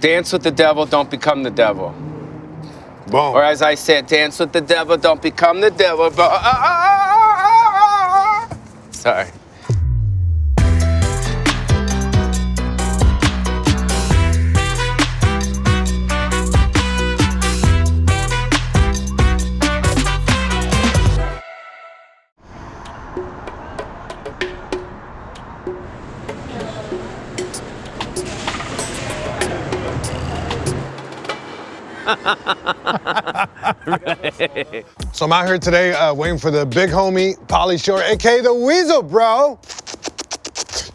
Dance with the devil, don't become the devil. Boom. Or as I said, dance with the devil, don't become the devil. Sorry. So I'm out here today waiting for the big homie, Pauly Shore, a.k.a. the Weasel, bro.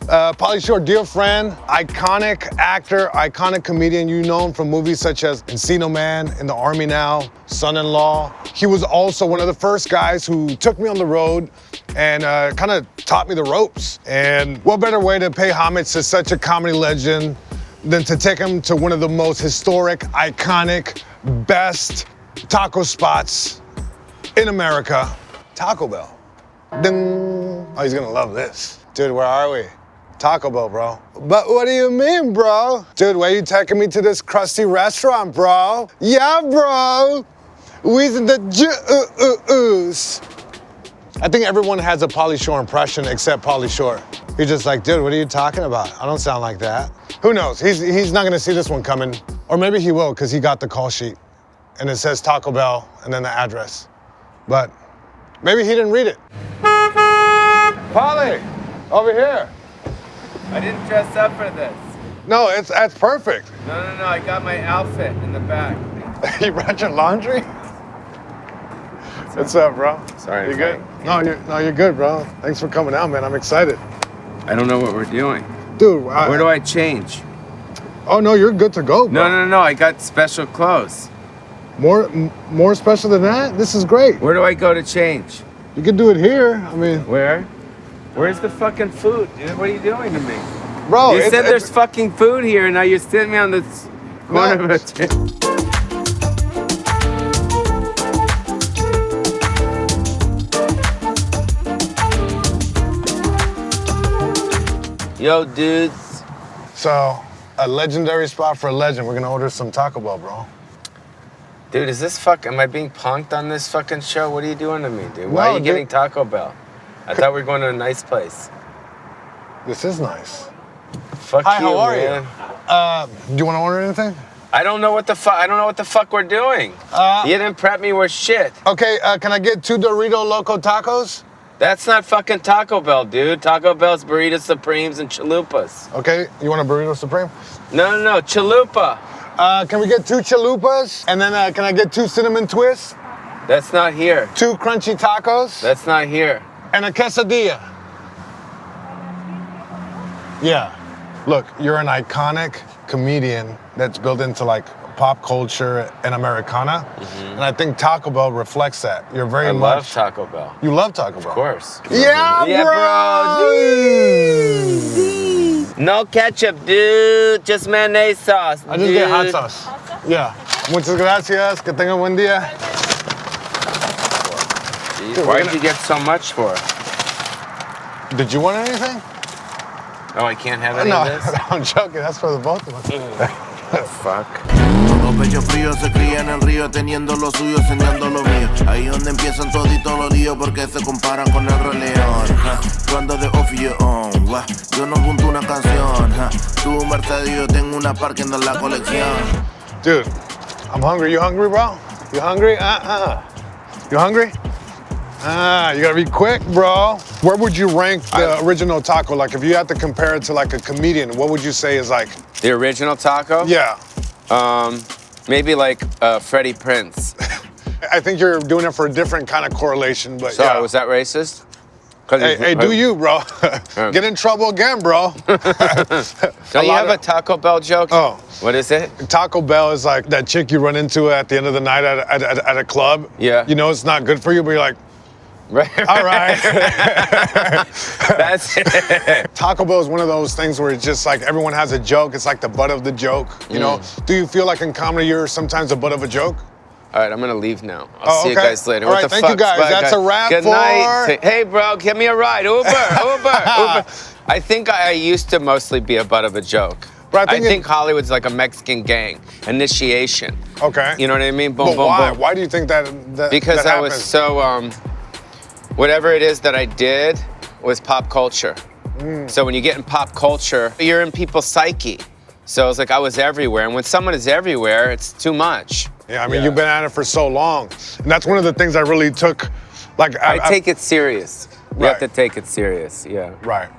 Pauly Shore, dear friend, iconic actor, iconic comedian. You know him from movies such as Encino Man, In the Army Now, Son-in-Law. He was also one of the first guys who took me on the road and kind of taught me the ropes. And what better way to pay homage to such a comedy legend than to take him to one of the most historic, iconic, best taco spots in America, Taco Bell. Ding. Oh, he's gonna love this. Dude, where are we? Taco Bell, bro. But what do you mean, bro? Dude, why are you taking me to this crusty restaurant, bro? Yeah, bro. We's in the juice. I think everyone has a Pauly Shore impression except Pauly Shore. He's just like, dude, what are you talking about? I don't sound like that. Who knows? He's not gonna see this one coming. Or maybe he will, because he got the call sheet. And it says Taco Bell and then the address. But maybe he didn't read it. Pauly, over here. I didn't dress up for this. No, that's perfect. No, I got my outfit in the back. You brought your laundry? What's up, bro? Sorry. You good? No, you're good, bro. Thanks for coming out, man. I'm excited. I don't know what we're doing. Dude, where do I change? Oh, no, you're good to go, bro. No, I got special clothes. More special than that? This is great. Where do I go to change? You can do it here. I mean... Where? Where's the fucking food, dude? What are you doing to me? Bro, you said there's fucking food here, and now you're sitting me on this corner of a chair. Yo, dudes. So, a legendary spot for a legend. We're gonna order some Taco Bell, bro. Dude, is this am I being punked on this fucking show? What are you doing to me, dude? Why are you getting Taco Bell? I thought we were going to a nice place. This is nice. Fuck Hi, you, how are man. you? Do you want to order anything? I don't know what the fuck we're doing. You didn't prep me with shit. Okay, can I get 2 Dorito Loco tacos? That's not fucking Taco Bell, dude. Taco Bell's burrito supremes and chalupas. Okay, you want a burrito supreme? No, chalupa. Can we get 2 chalupas? And then can I get 2 cinnamon twists? That's not here. 2 crunchy tacos? That's not here. And a quesadilla. Yeah. Look, you're an iconic comedian that's built into like pop culture and Americana. Mm-hmm. And I think Taco Bell reflects that. You're very I much... love Taco Bell. You love Taco Bell? Of course. Yeah, bro! No ketchup, dude. Just mayonnaise sauce, I just get hot sauce. Yeah. Muchas gracias. Que tenga buen día. Jeez, why did you get so much for? Did you want anything? Oh, I can't have any of this? No, I'm joking. That's for the both of us. Fuck. Todo pecho frío se cría en el río, teniendo lo suyo, enseñando lo mío. Ahí donde empiezan toditos los líos, porque se comparan con el Rey León. Yo ando de off your own, yo no junto una canción. Tu Mercedes, yo tengo una parking en la colección. Dude, I'm hungry. You hungry, bro? You hungry? You hungry? You gotta be quick, bro. Where would you rank the original taco? Like, if you had to compare it to like a comedian, what would you say is like? The original taco? Yeah. Maybe like Freddie Prinze. I think you're doing it for a different kind of correlation, but Sorry, yeah. was that racist? Hey, do you, bro? Get in trouble again, bro. Don't you have a Taco Bell joke? Oh. What is it? Taco Bell is like that chick you run into at the end of the night at a club. Yeah. You know it's not good for you, but you're like, right. All right. That's it. Taco Bell is one of those things where it's just like everyone has a joke. It's like the butt of the joke, you know? Do you feel like in comedy you're sometimes the butt of a joke? All right, I'm gonna leave now. I'll see you guys later. All What right, the thank fuck? you guys. That's a wrap Good for... night. Hey, bro, give me a ride. Uber. I think I used to mostly be a butt of a joke. But I think Hollywood's like a Mexican gang initiation. Okay. You know what I mean? Boom, But boom, why? boom. Why do you think that Because that I was happens? so, whatever it is that I did was pop culture. So when you get in pop culture, you're in people's psyche. So it's like I was everywhere. And when someone is everywhere, it's too much. Yeah, I mean, you've been at it for so long. And that's one of the things I really took, like... I take it serious. You have to take it serious, yeah. Right.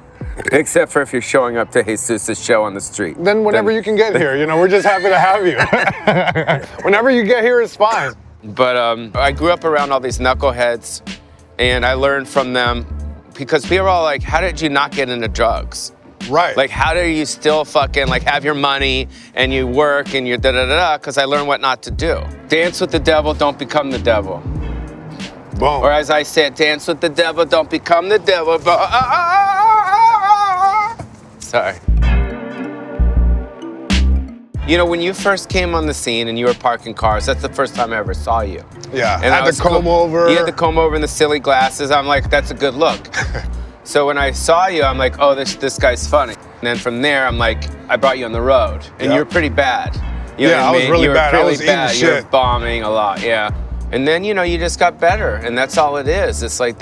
Except for if you're showing up to Jesus' show on the street. Then whenever you can get here, you know, we're just happy to have you. Whenever you get here, it's fine. But I grew up around all these knuckleheads, and I learned from them because people are all like, how did you not get into drugs? Right. Like, how do you still fucking like have your money and you work and you're da-da-da-da? Because I learned what not to do. Dance with the devil, don't become the devil. Boom. Or as I said, dance with the devil, don't become the devil. Sorry. You know, when you first came on the scene and you were parking cars, that's the first time I ever saw you. Yeah, And had the comb over. You had the comb over and the silly glasses. I'm like, that's a good look. So when I saw you, I'm like, oh, this guy's funny. And then from there, I'm like, I brought you on the road, and you were pretty bad. You know what I was really you were bad. Really I was bad. eating You were shit. bombing a lot, yeah. And then, you know, you just got better, and that's all it is. It's like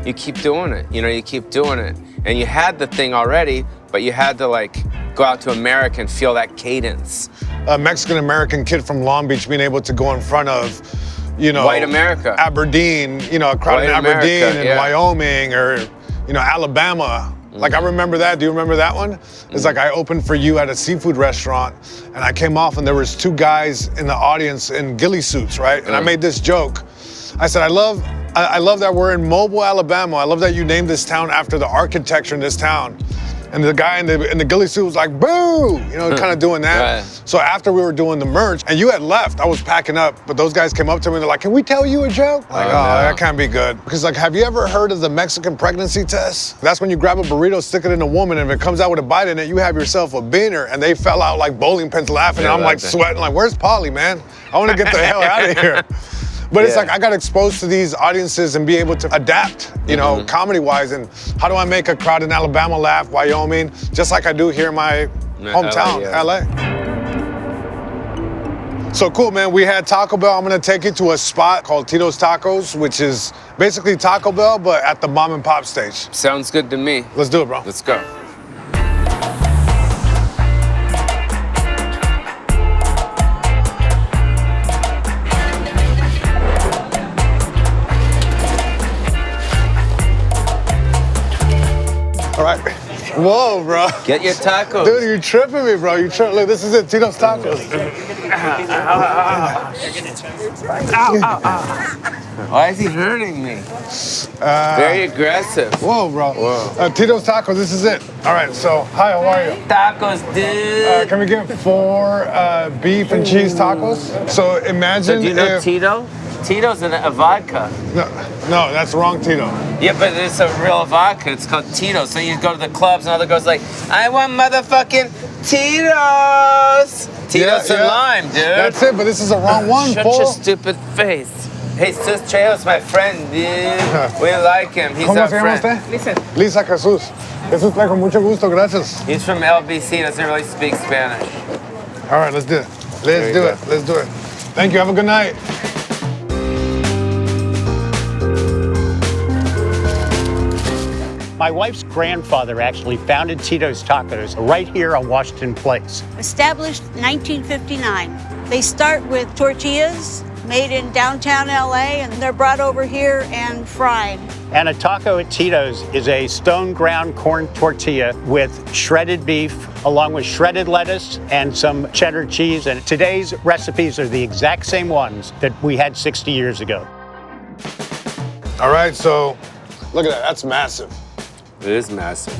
you keep doing it. You know, you keep doing it. And you had the thing already, but you had to like go out to America and feel that cadence. A Mexican-American kid from Long Beach being able to go in front of, you know, White America. Aberdeen, you know, a crowd in White Aberdeen America, and yeah. Wyoming or, you know, Alabama. Like, I remember that. Do you remember that one? It's like I opened for you at a seafood restaurant, and I came off, and there was two guys in the audience in ghillie suits, right? And I made this joke. I said, I love that we're in Mobile, Alabama. I love that you named this town after the architecture in this town. And the guy in the ghillie suit was like, boo! You know, kind of doing that. Right. So after we were doing the merch, and you had left, I was packing up, but those guys came up to me and they're like, can we tell you a joke? Like, Oh, oh, no. that can't be good. Because like, have you ever heard of the Mexican pregnancy test? That's when you grab a burrito, stick it in a woman, and if it comes out with a bite in it, you have yourself a beaner. And they fell out like bowling pins laughing, and I'm like sweating, like, where's Pauly, man? I want to get the hell out of here. But it's like I got exposed to these audiences and be able to adapt, you know, comedy-wise. And how do I make a crowd in Alabama laugh, Wyoming, just like I do here in my hometown, LA. So cool, man. We had Taco Bell. I'm gonna take you to a spot called Tito's Tacos, which is basically Taco Bell, but at the mom and pop stage. Sounds good to me. Let's do it, bro. Let's go. All right. Whoa, bro. Get your tacos. Dude, you're tripping me, bro. You tripping. Look, this is it, Tito's Tacos. Why is he hurting me? Very aggressive. Whoa, bro. Whoa. Tito's Tacos, this is it. All right, so, hi, how are you? Tacos, dude. Can we get 4 beef and cheese tacos? So imagine So do you know if... Tito? Tito's a vodka. No, that's wrong, Tito. Yeah, but it's a real vodka. It's called Tito. So you go to the clubs and other girls like, I want motherfucking Tito's. Tito's and lime, dude. That's it, but this is a wrong one, Shut fool. your stupid face. Jesus Trejo's my friend, dude. We like him. He's ¿Cómo our se llama friend. usted? Lisa Jesús. Jesús Trejo, mucho gusto, gracias. He's from LBC, doesn't really speak Spanish. All right, let's do it. Let's do it. Let's do it. Thank you. Have a good night. My wife's grandfather actually founded Tito's Tacos right here on Washington Place. Established 1959. They start with tortillas made in downtown LA, and they're brought over here and fried. And a taco at Tito's is a stone ground corn tortilla with shredded beef, along with shredded lettuce and some cheddar cheese. And today's recipes are the exact same ones that we had 60 years ago. All right, so look at that. That's massive. It is massive.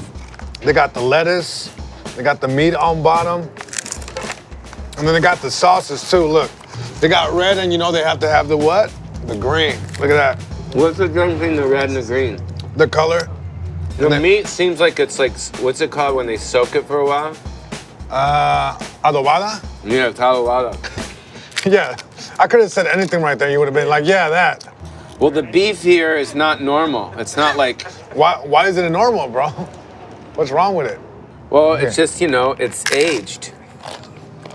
They got the lettuce, they got the meat on bottom, and then they got the sauces too. Look, they got red, and you know they have to have the what? The green. Look at that. What's the difference between the red and the green? The color. The meat seems like it's like, what's it called when they soak it for a while? Adobada? Yeah, talawada. Yeah, I could have said anything right there. You would have been like, yeah, that. Well, the beef here is not normal. It's not like... Why is it normal, bro? What's wrong with it? Well, it's just, you know, it's aged.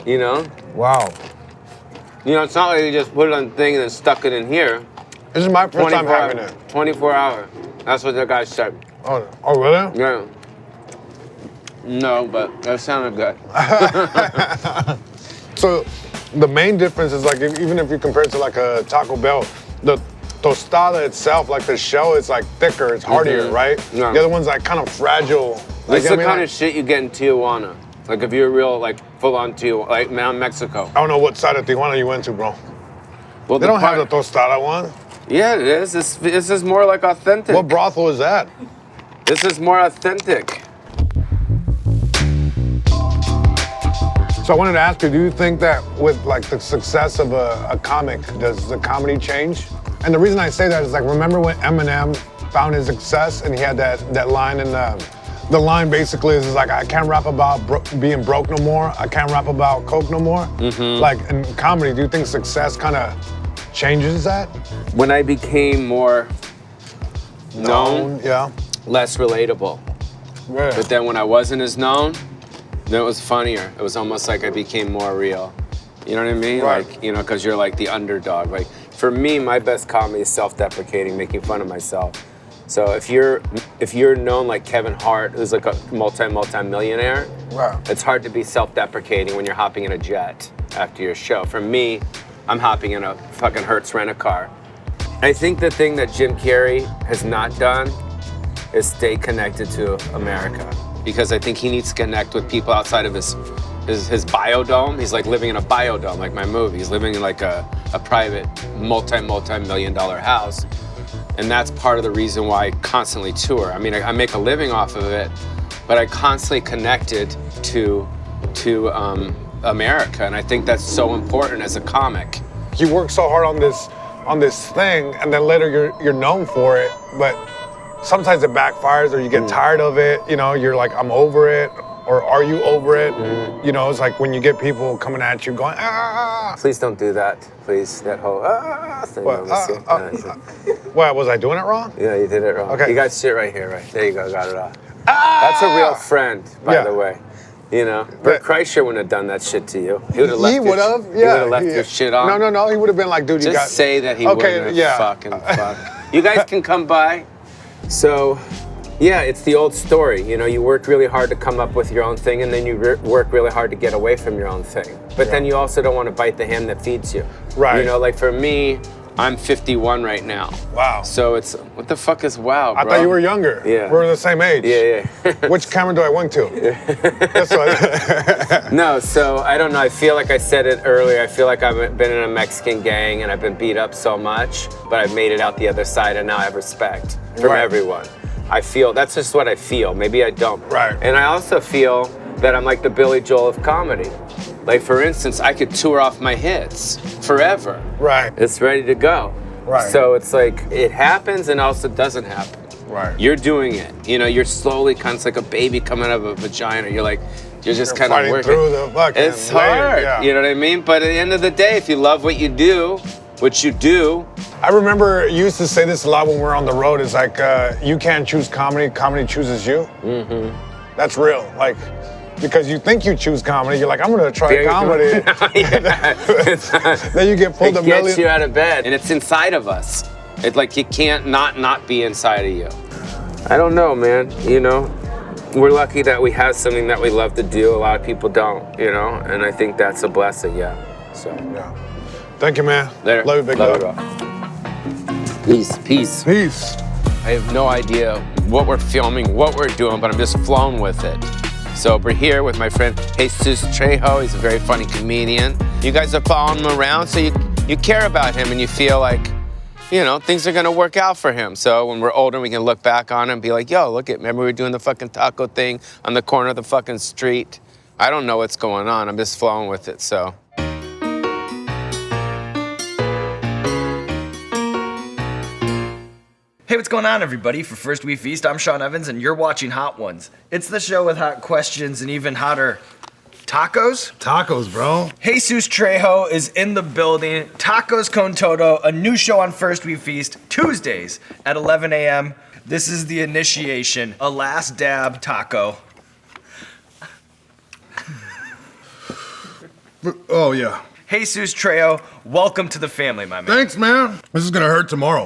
You know? Wow. You know, it's not like you just put it on the thing and then stuck it in here. This is my first time having it. 24 hour. That's what the guy said. Oh, really? Yeah. No, but that sounded good. So the main difference is like, even if you compare it to like a Taco Bell, the tostada itself, like the shell is like thicker, it's hardier, right? Yeah. The other one's like kind of fragile. That's the I mean, kind of shit you get in Tijuana. Like if you're real, like full-on Tijuana, like Mexico. I don't know what side of Tijuana you went to, bro. Well, They don't have the tostada one. Yeah, it is. This is more like authentic. What brothel is that? This is more authentic. So I wanted to ask you, do you think that with like the success of a comic, does the comedy change? And the reason I say that is like, remember when Eminem found his success and he had that line in the line basically is like, I can't rap about being broke no more. I can't rap about coke no more. Like in comedy, do you think success kind of changes that? When I became more known, Yeah. less relatable. Yeah. But then when I wasn't as known, then it was funnier. It was almost like I became more real. You know what I mean? Right. Like, you know, because you're like the underdog. Like, for me, my best comedy is self-deprecating, making fun of myself. So if you're known like Kevin Hart, who's like a multi-millionaire, Wow. it's hard to be self-deprecating when you're hopping in a jet after your show. For me, I'm hopping in a fucking Hertz rent-a-car. I think the thing that Jim Carrey has not done is stay connected to America. Because I think he needs to connect with people outside of his biodome. He's like living in a biodome, like my movie. He's living in like a private multi-million-dollar house. And that's part of the reason why I constantly tour. I mean, I make a living off of it, but I constantly connected to America. And I think that's so important as a comic. You work so hard on this thing, and then later you're known for it, but sometimes it backfires or you get tired of it. You know, you're like, I'm over it, or are you over it? You know, it's like when you get people coming at you going, ah. Please don't do that, please. That whole thing. What, what, was I doing it wrong? Yeah, you did it wrong. Okay. You got shit right here, right? There you go, got it off. That's a real friend, by the way. You know, Bert Kreischer wouldn't have done that shit to you. He would have left. He would have, yeah. He would have left your shit on. No. He would have been like, dude, you got. Just say that he wouldn't have fucking fuck. You guys can come by. So, yeah, it's the old story. You know, you work really hard to come up with your own thing, and then you work really hard to get away from your own thing. But then you also don't want to bite the hand that feeds you. Right. You know, like for me, I'm 51 right now. Wow. So it's, what the fuck is wow, bro? I thought you were younger. Yeah. We're the same age. Yeah. Which camera do I wink to? That's what. No, so I don't know. I feel like I said it earlier. I feel like I've been in a Mexican gang and I've been beat up so much, but I've made it out the other side and now I have respect from everyone. I feel, that's just what I feel. Maybe I don't. Right. And I also feel that I'm like the Billy Joel of comedy. Like, for instance, I could tour off my hits forever. Right. It's ready to go. Right. So it's like, it happens and also doesn't happen. Right. You're doing it. You know, you're slowly kind of like a baby coming out of a vagina. You're like, you're just kind of fighting working. through the fucking It's layer, hard. yeah. You know what I mean? But at the end of the day, if you love what you do, I remember you used to say this a lot when we were on the road. It's like, you can't choose comedy, comedy chooses you. Mm-hmm. That's real. Like, because you think you choose comedy, you're like, I'm gonna try comedy. Then you get pulled a million. It gets you out of bed, and it's inside of us. It's like you can't not be inside of you. I don't know, man. You know, we're lucky that we have something that we love to do. A lot of people don't, you know, and I think that's a blessing, yeah. So. Yeah. Thank you, man. Later. Love you, big Love dog. You, Peace. Peace. I have no idea what we're filming, what we're doing, but I'm just flown with it. So we're here with my friend Jesus Trejo. He's a very funny comedian. You guys are following him around, so you care about him and you feel like, you know, things are gonna work out for him. So when we're older, we can look back on him and be like, yo, look remember we were doing the fucking taco thing on the corner of the fucking street? I don't know what's going on. I'm just flowing with it, so. Hey, what's going on, everybody? For First We Feast, I'm Sean Evans, and you're watching Hot Ones. It's the show with hot questions and even hotter tacos. Tacos, bro. Jesus Trejo is in the building. Tacos Con Todo, a new show on First We Feast, Tuesdays at 11 a.m. This is the initiation, a last dab taco. Oh, yeah. Jesus Trejo, welcome to the family, my man. Thanks, man. This is gonna hurt tomorrow.